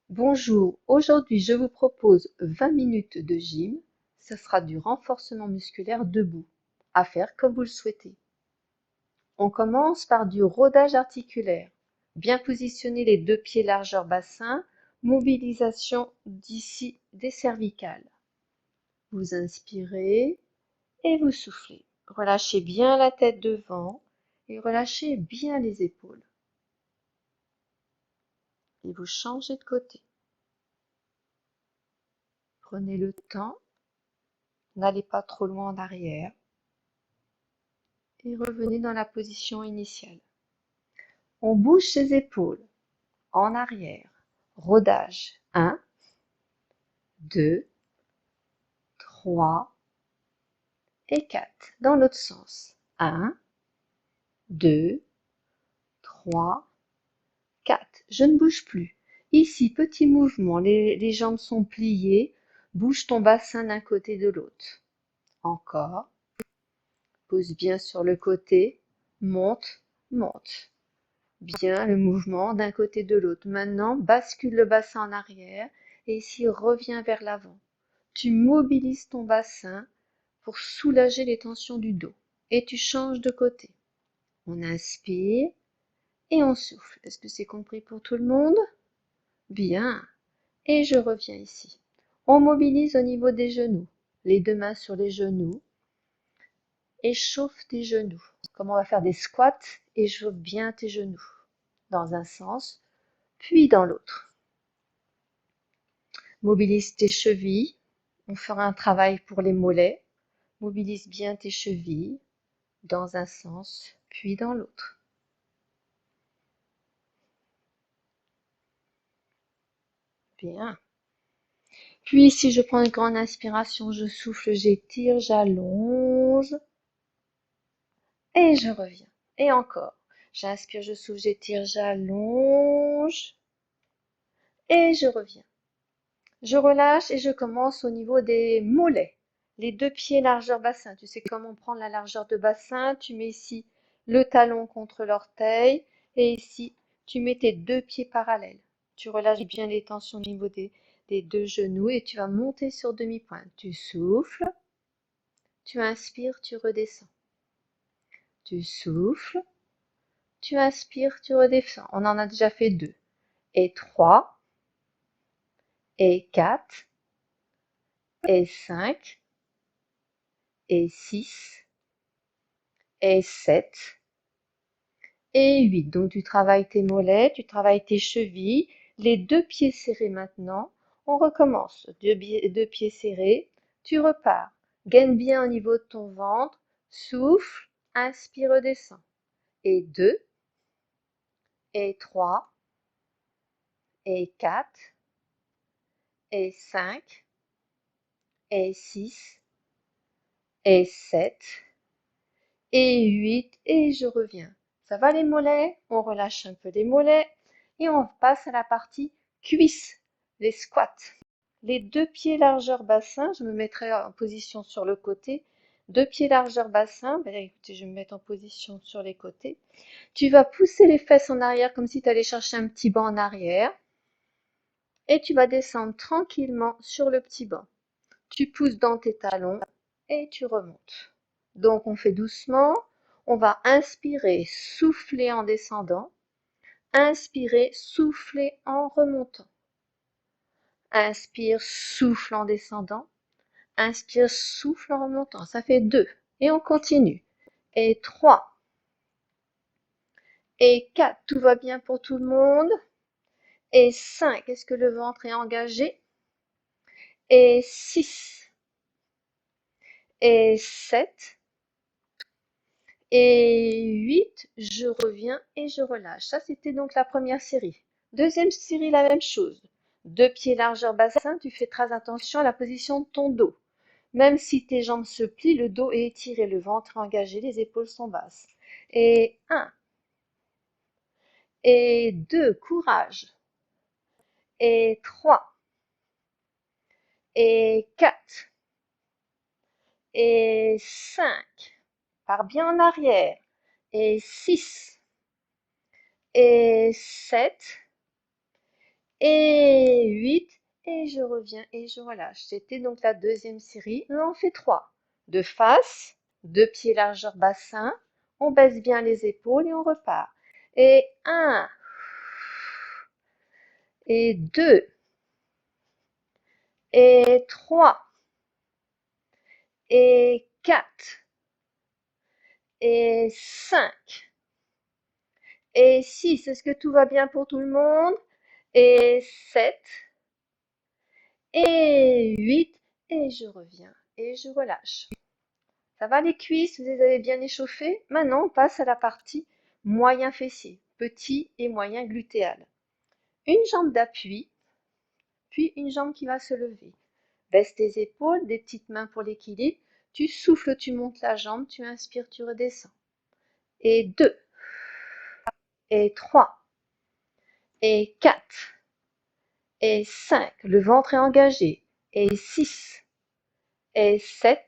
Bonjour, aujourd'hui je vous propose 20 minutes de gym. Ce sera du renforcement musculaire debout, à faire comme vous le souhaitez. On commence par du rodage articulaire. Bien positionner les deux pieds largeur bassin, mobilisation d'ici des cervicales. Vous inspirez et vous soufflez. Relâchez bien la tête devant et relâchez bien les épaules. Et vous changez de côté. Prenez le temps. N'allez pas trop loin en arrière et revenez dans la position initiale. On bouge ses épaules en arrière. Rodage 1, 2, 3 et 4. Dans l'autre sens. 1, 2, 3, 4. Je ne bouge plus. Ici, petit mouvement, les jambes sont pliées. Bouge ton bassin d'un côté de l'autre. Encore. Pose bien sur le côté. Monte, monte. Bien le mouvement d'un côté de l'autre. Maintenant, bascule le bassin en arrière et ici reviens vers l'avant. Tu mobilises ton bassin pour soulager les tensions du dos et tu changes de côté. On inspire et on souffle. Est-ce que c'est compris pour tout le monde? Bien. Et je reviens ici. On mobilise au niveau des genoux. Les deux mains sur les genoux. Échauffe tes genoux. Comme on va faire des squats, échauffe bien tes genoux. Dans un sens, puis dans l'autre. Mobilise tes chevilles. On fera un travail pour les mollets. Mobilise bien tes chevilles dans un sens, puis dans l'autre. Bien. Puis si je prends une grande inspiration, je souffle, j'étire, j'allonge. Et je reviens. Et encore. J'inspire, je souffle, j'étire, j'allonge. Et je reviens. Je relâche et je commence au niveau des mollets. Les deux pieds largeur bassin. Tu sais comment prendre la largeur de bassin. Tu mets ici le talon contre l'orteil. Et ici, tu mets tes deux pieds parallèles. Tu relâches bien les tensions au niveau des deux genoux et tu vas monter sur demi-pointe. Tu souffles. Tu inspires, tu redescends. Tu souffles. Tu inspires, tu redescends. On en a déjà fait 2. Et 3. Et 4. Et 5. Et 6. Et 7. Et 8. Donc tu travailles tes mollets, tu travailles tes chevilles, les deux pieds serrés maintenant. On recommence. Deux pieds serrés. Tu repars. Gaine bien au niveau de ton ventre. Souffle. Inspire, redescends. Et 2. Et 3. Et 4. Et 5. Et 6. Et 7. Et 8. Et je reviens. Ça va les mollets? On relâche un peu les mollets. Et on passe à la partie cuisses, les squats. Les deux pieds largeur bassin, je me mettrai en position sur le côté. Deux pieds largeur bassin, ben écoutez, je vais me mettre en position sur les côtés. Tu vas pousser les fesses en arrière comme si tu allais chercher un petit banc en arrière. Et tu vas descendre tranquillement sur le petit banc. Tu pousses dans tes talons et tu remontes. Donc on fait doucement. On va inspirer, souffler en descendant. Inspirer, souffler en remontant. Inspire, souffle en descendant. Inspire, souffle en remontant. Ça fait 2. Et on continue. Et 3. Et 4. Tout va bien pour tout le monde. Et 5. Est-ce que le ventre est engagé? Et 6. Et 7. Et 8. Je reviens et je relâche. Ça, c'était donc la première série. Deuxième série, la même chose. Deux pieds largeur bassin. Tu fais très attention à la position de ton dos. Même si tes jambes se plient, le dos est étiré, le ventre est engagé, les épaules sont basses. Et 1. Et 2. Courage. Et 3. Et 4. Et 5. Pars bien en arrière. Et 6. Et 7. Et et 8, et je reviens et je relâche. C'était donc la deuxième série. On en fait 3. De face, 2 pieds largeur bassin, on baisse bien les épaules et on repart. Et 1, et 2, et 3, et 4, et 5, et 6. Est-ce que tout va bien pour tout le monde? Et 7, et 8, et je reviens et je relâche. Ça va les cuisses? Vous les avez bien échauffées? Maintenant, on passe à la partie moyen fessier, petit et moyen glutéal. Une jambe d'appui, puis une jambe qui va se lever. Baisse tes épaules, des petites mains pour l'équilibre. Tu souffles, tu montes la jambe, tu inspires, tu redescends. Et 2, et 3, et 4, et 5. Le ventre est engagé. Et 6, et 7,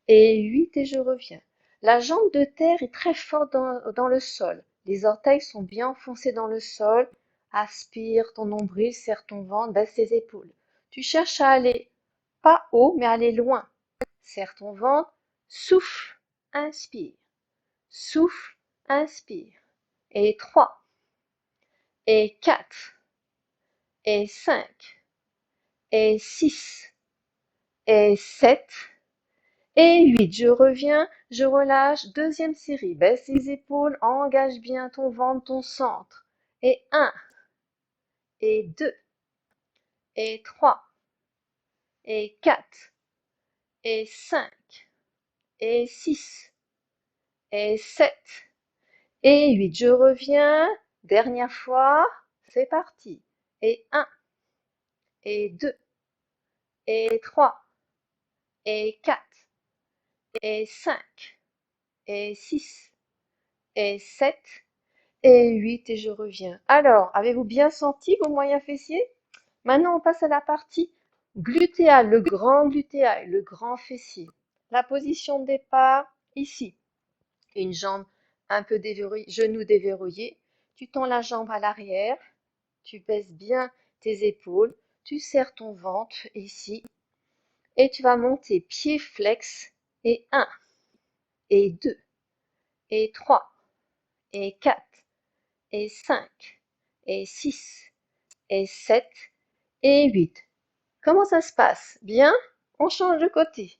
et 8, et je reviens. La jambe de terre est très forte dans le sol. Les orteils sont bien enfoncés dans le sol. Aspire ton nombril, serre ton ventre, baisse tes épaules. Tu cherches à aller pas haut, mais aller loin. Serre ton ventre, souffle, inspire. Souffle, inspire. Et 3, et 4, et 5, et 6, et 7, et 8. Je reviens, je relâche. Deuxième série. Baisse les épaules, engage bien ton ventre, ton centre. Et 1, et 2, et 3, et 4, et 5, et 6, et 7, et 8. Je reviens. Dernière fois. C'est parti. Et 1, et 2, et 3, et 4, et 5, et 6, et 7, et 8, et je reviens. Alors, avez-vous bien senti vos moyens fessiers? Maintenant, on passe à la partie glutéale, le grand glutéal, le grand fessier. La position de départ, ici. Une jambe un peu déverrouillée, genou déverrouillé. Tu tends la jambe à l'arrière, tu baisses bien tes épaules, tu serres ton ventre ici, et tu vas monter pied flex, et 1, et 2, et 3, et 4, et 5, et 6, et 7, et 8. Comment ça se passe? Bien? On change de côté.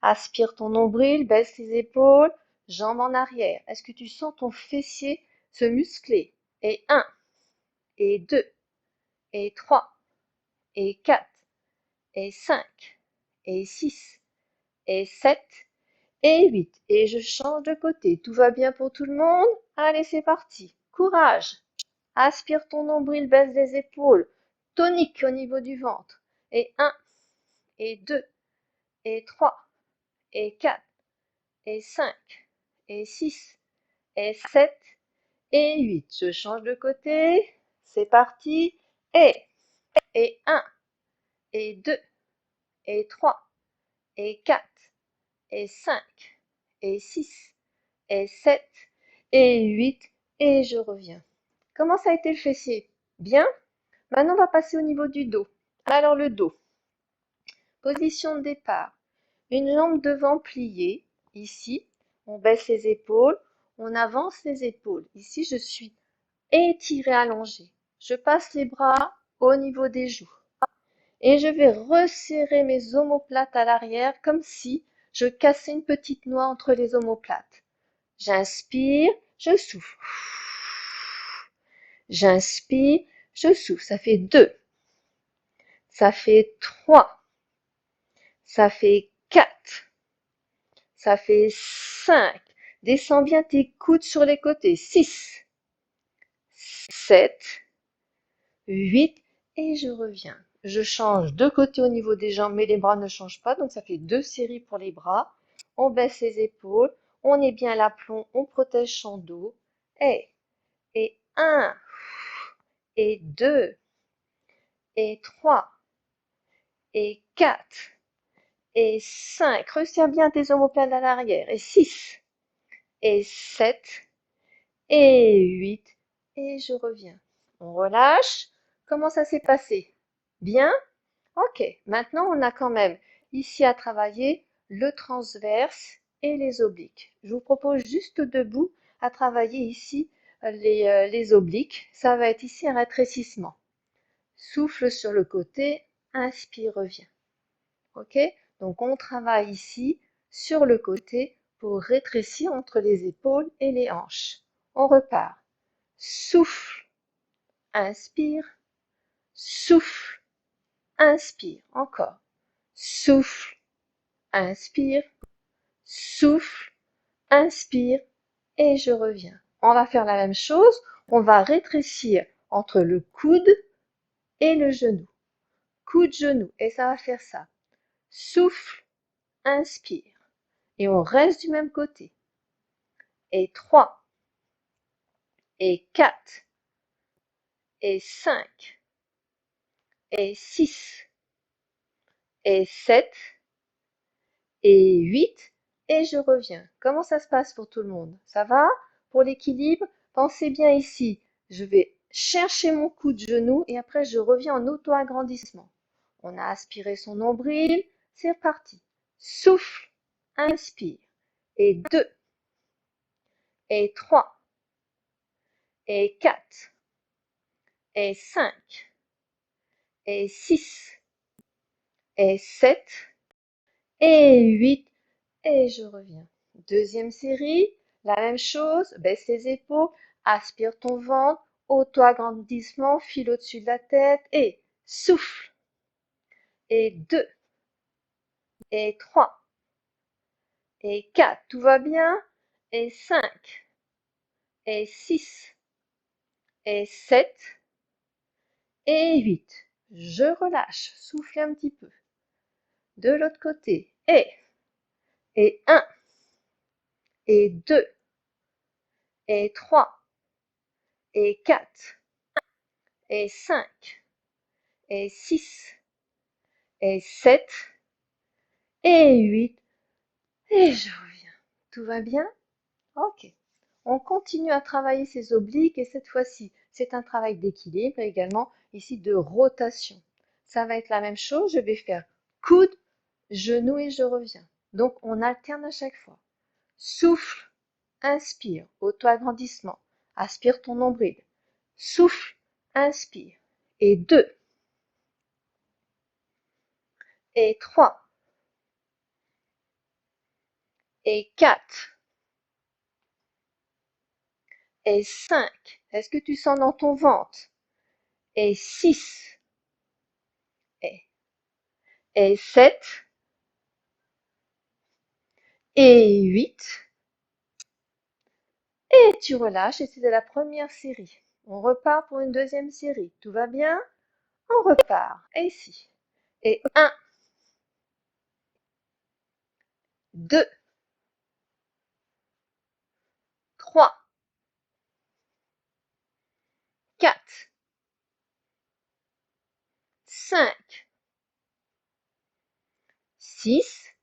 Aspire ton nombril, baisse les épaules, jambes en arrière. Est-ce que tu sens ton fessier se muscler? Et 1, et 2, et 3, et 4, et 5, et 6, et 7, et 8. Et je change de côté. Tout va bien pour tout le monde? Allez, c'est parti. Courage. Aspire ton nombril, baisse les épaules. Tonique au niveau du ventre. Et 1, et 2, et 3, et 4, et 5, et 6, et 7, et 8. Je change de côté. C'est parti. Et 1, et 2, et 3, et 4, et 5, et 6, et 7, et 8, et je reviens. Comment ça a été le fessier? Bien? Maintenant, on va passer au niveau du dos. Alors, le dos. Position de départ. Une jambe devant pliée. Ici, on baisse les épaules. On avance les épaules. Ici, je suis étirée, allongée. Je passe les bras au niveau des joues. Et je vais resserrer mes omoplates à l'arrière comme si je cassais une petite noix entre les omoplates. J'inspire, je souffle. J'inspire, je souffle. Ça fait 2. Ça fait 3. Ça fait 4. Ça fait 5. Descends bien tes coudes sur les côtés. 6. 7. 8. Et je reviens. Je change de côté au niveau des jambes, mais les bras ne changent pas. Donc ça fait 2 séries pour les bras. On baisse les épaules. On est bien à l'aplomb. On protège son dos. Et 1. Et 2. Et 3. Et 4. Et 5. Resserre bien tes omoplates à l'arrière. Et 6. Et 7. Et 8. Et je reviens. On relâche. Comment ça s'est passé? Bien? Ok, maintenant on a quand même ici à travailler le transverse et les obliques. Je vous propose juste debout à travailler ici les obliques. Ça va être ici un rétrécissement. Souffle sur le côté, inspire, reviens. Ok? Donc on travaille ici sur le côté pour rétrécir entre les épaules et les hanches. On repart. Souffle, inspire, souffle, inspire. Encore. Souffle, inspire, souffle, inspire et je reviens. On va faire la même chose. On va rétrécir entre le coude et le genou. Coude, genou. Et ça va faire ça. Souffle, inspire. Et on reste du même côté. Et 3, et 4, et 5, et 6, et 7, et 8, et je reviens. Comment ça se passe pour tout le monde? Ça va? Pour l'équilibre, pensez bien ici. Je vais chercher mon coup de genou et après je reviens en auto-agrandissement. On a aspiré son nombril, c'est reparti. Souffle, inspire. Et 2, et 3, et 4, et 5, et 6, et 7, et 8, et je reviens. Deuxième série, la même chose, baisse les épaules, aspire ton ventre, auto-agrandissement, file au-dessus de la tête, et souffle. Et 2, et 3, et 4, tout va bien, et 5, et 6, et 7, et 8. Je relâche, souffle un petit peu. De l'autre côté, et 1, et 2, et 3, et 4, et 5, et 6, et 7, et 8, et je reviens. Tout va bien? Ok. On continue à travailler ces obliques et cette fois-ci, c'est un travail d'équilibre et également ici de rotation. Ça va être la même chose, je vais faire coude, genou et je reviens. Donc on alterne à chaque fois. Souffle, inspire, auto-agrandissement, aspire ton nombril. Souffle, inspire. Et 2, et 3, et 4, et 5. Est-ce que tu sens dans ton ventre? Et 6, et, et 7, et 8. Et tu relâches et c'était la première série. On repart pour une deuxième série. Tout va bien? On repart. Et ici. Et 1, 2, 3, 4, 5, 6,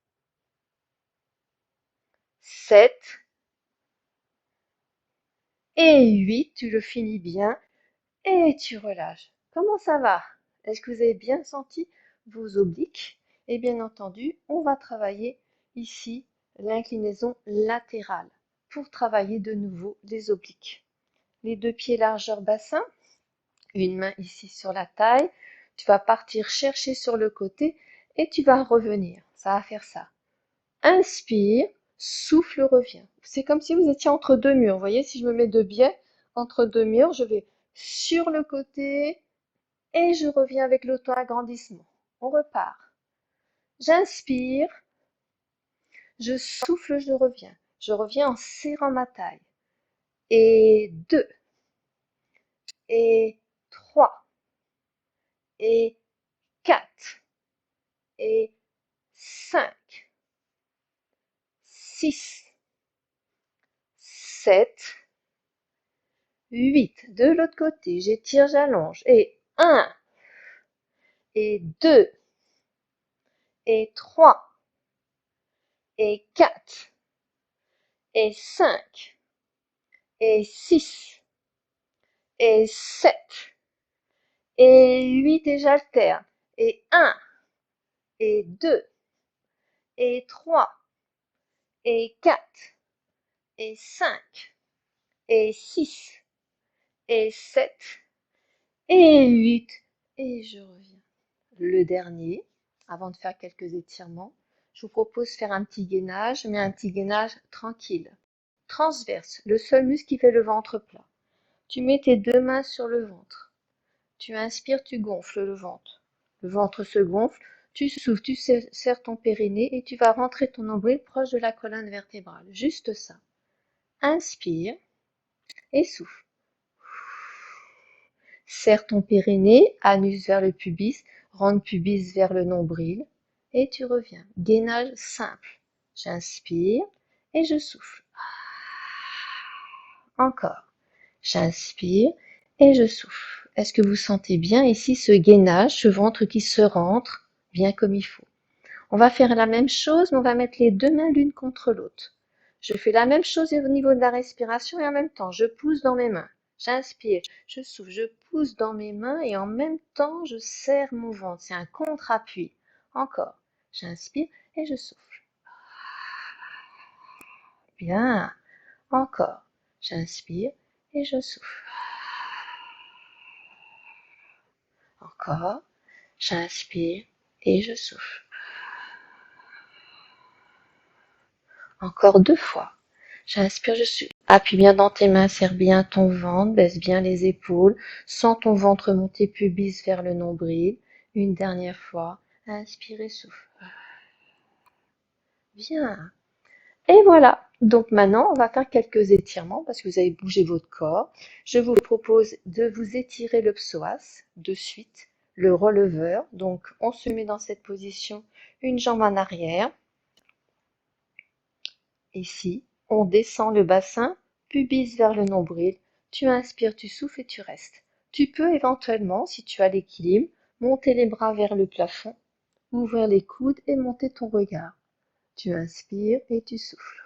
7 et 8. Tu le finis bien et tu relâches. Comment ça va? Est-ce que vous avez bien senti vos obliques? Et bien entendu, on va travailler ici l'inclinaison latérale pour travailler de nouveau les obliques. Les deux pieds largeur bassin, une main ici sur la taille, tu vas partir chercher sur le côté et tu vas revenir. Ça va faire ça. Inspire, souffle, reviens. C'est comme si vous étiez entre deux murs. Vous voyez, si je me mets de biais entre deux murs, je vais sur le côté et je reviens avec l'auto-agrandissement. On repart. J'inspire, je souffle, je reviens. Je reviens en serrant ma taille. Et 2, et 3, et 4, et 5, 6, 7, 8. De l'autre côté, j'étire, j'allonge. Et 1, et 2, et 3, et 4, et 5, et 6, et 7, et 8 et j'alterne. et 1, et 2, et 3, et 4, et 5, et 6, et 7, et 8, et je reviens. Le dernier, avant de faire quelques étirements, je vous propose de faire un petit gainage, mais un petit gainage tranquille. Transverse, le seul muscle qui fait le ventre plat. Tu mets tes deux mains sur le ventre. Tu inspires, tu gonfles le ventre. Le ventre se gonfle, tu souffles, tu serres ton périnée et tu vas rentrer ton nombril proche de la colonne vertébrale. Juste ça. Inspire et souffle. Serre ton périnée, anus vers le pubis, rentre pubis vers le nombril et tu reviens. Gainage simple. J'inspire et je souffle. Encore. J'inspire et je souffle. Est-ce que vous sentez bien ici ce gainage, ce ventre qui se rentre bien comme il faut? On va faire la même chose, mais on va mettre les deux mains l'une contre l'autre. Je fais la même chose au niveau de la respiration et en même temps, je pousse dans mes mains. J'inspire, je souffle, je pousse dans mes mains et en même temps, je serre mon ventre. C'est un contre-appui. Encore. J'inspire et je souffle. Bien. Encore. J'inspire et je souffle. Encore. J'inspire et je souffle. Encore 2 fois. J'inspire, je souffle. Appuie bien dans tes mains, serre bien ton ventre, baisse bien les épaules, sens ton ventre monter pubis vers le nombril. Une dernière fois. Inspire et souffle. Bien. Et voilà. Donc maintenant, on va faire quelques étirements parce que vous avez bougé votre corps. Je vous propose de vous étirer le psoas de suite, le releveur. Donc, on se met dans cette position, une jambe en arrière. Ici, on descend le bassin, pubis vers le nombril. Tu inspires, tu souffles et tu restes. Tu peux éventuellement, si tu as l'équilibre, monter les bras vers le plafond, ouvrir les coudes et monter ton regard. Tu inspires et tu souffles.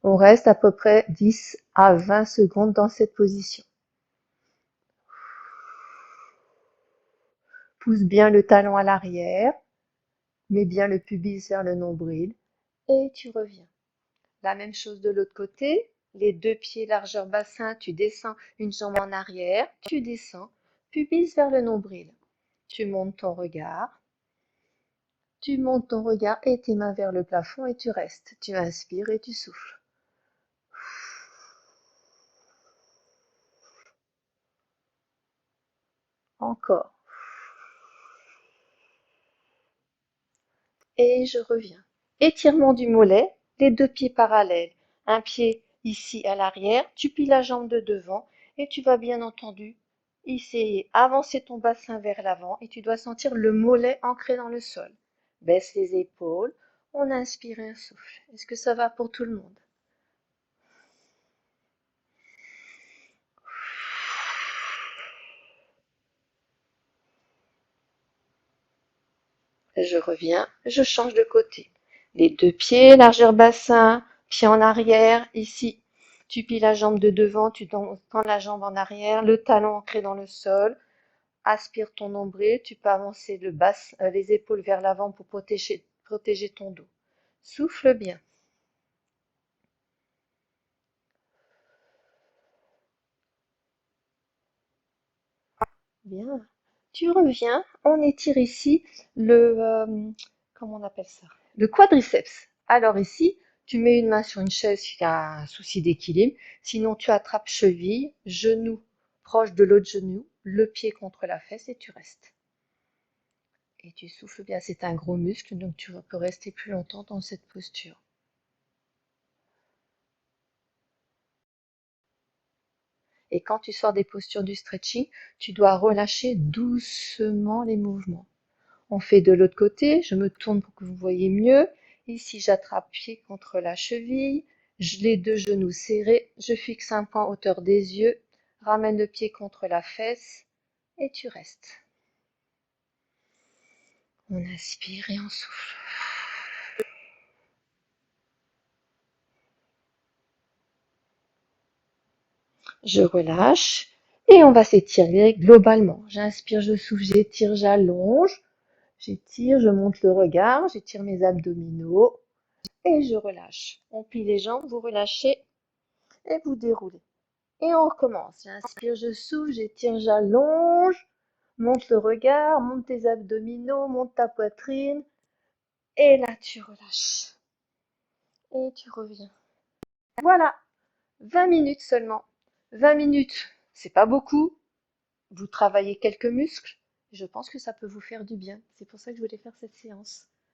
On reste à peu près 10 à 20 secondes dans cette position. Pousse bien le talon à l'arrière, mets bien le pubis vers le nombril et tu reviens. La même chose de l'autre côté, les deux pieds largeur bassin, tu descends une jambe en arrière, tu descends, pubis vers le nombril. Tu montes ton regard et tes mains vers le plafond et tu restes. Tu inspires et tu souffles. Encore. Et je reviens. Étirement du mollet, les deux pieds parallèles. Un pied ici à l'arrière, tu plies la jambe de devant et tu vas bien entendu essayer avancer ton bassin vers l'avant et tu dois sentir le mollet ancré dans le sol. Baisse les épaules, on inspire et on souffle. Est-ce que ça va pour tout le monde? Je reviens, je change de côté. Les deux pieds, largeur bassin, pied en arrière, ici. Tu plies la jambe de devant, tu tends la jambe en arrière, le talon ancré dans le sol. Aspire ton nombril, tu peux avancer les épaules vers l'avant pour protéger ton dos. Souffle bien. Bien. Tu reviens, on étire ici comment on appelle ça? Le quadriceps. Alors ici, tu mets une main sur une chaise s'il y a un souci d'équilibre. Sinon, tu attrapes cheville, genou proche de l'autre genou, le pied contre la fesse et tu restes. Et tu souffles bien. C'est un gros muscle, donc tu peux rester plus longtemps dans cette posture. Et quand tu sors des postures du stretching, tu dois relâcher doucement les mouvements. On fait de l'autre côté, je me tourne pour que vous voyez mieux. Ici, j'attrape pied contre la cheville, les deux genoux serrés, je fixe un point hauteur des yeux, ramène le pied contre la fesse et tu restes. On inspire et on souffle. Je relâche, Et on va s'étirer globalement. J'inspire, je souffle, j'étire, j'allonge. J'étire, je monte le regard, j'étire mes abdominaux et je relâche. On plie les jambes, vous relâchez et vous déroulez. Et on recommence. J'inspire, je souffle, j'étire, j'allonge. Monte le regard, monte tes abdominaux, monte ta poitrine. Et là, tu relâches. Et tu reviens. Voilà, 20 minutes seulement. 20 minutes, c'est pas beaucoup. Vous travaillez quelques muscles. Je pense que ça peut vous faire du bien. C'est pour ça que je voulais faire cette séance.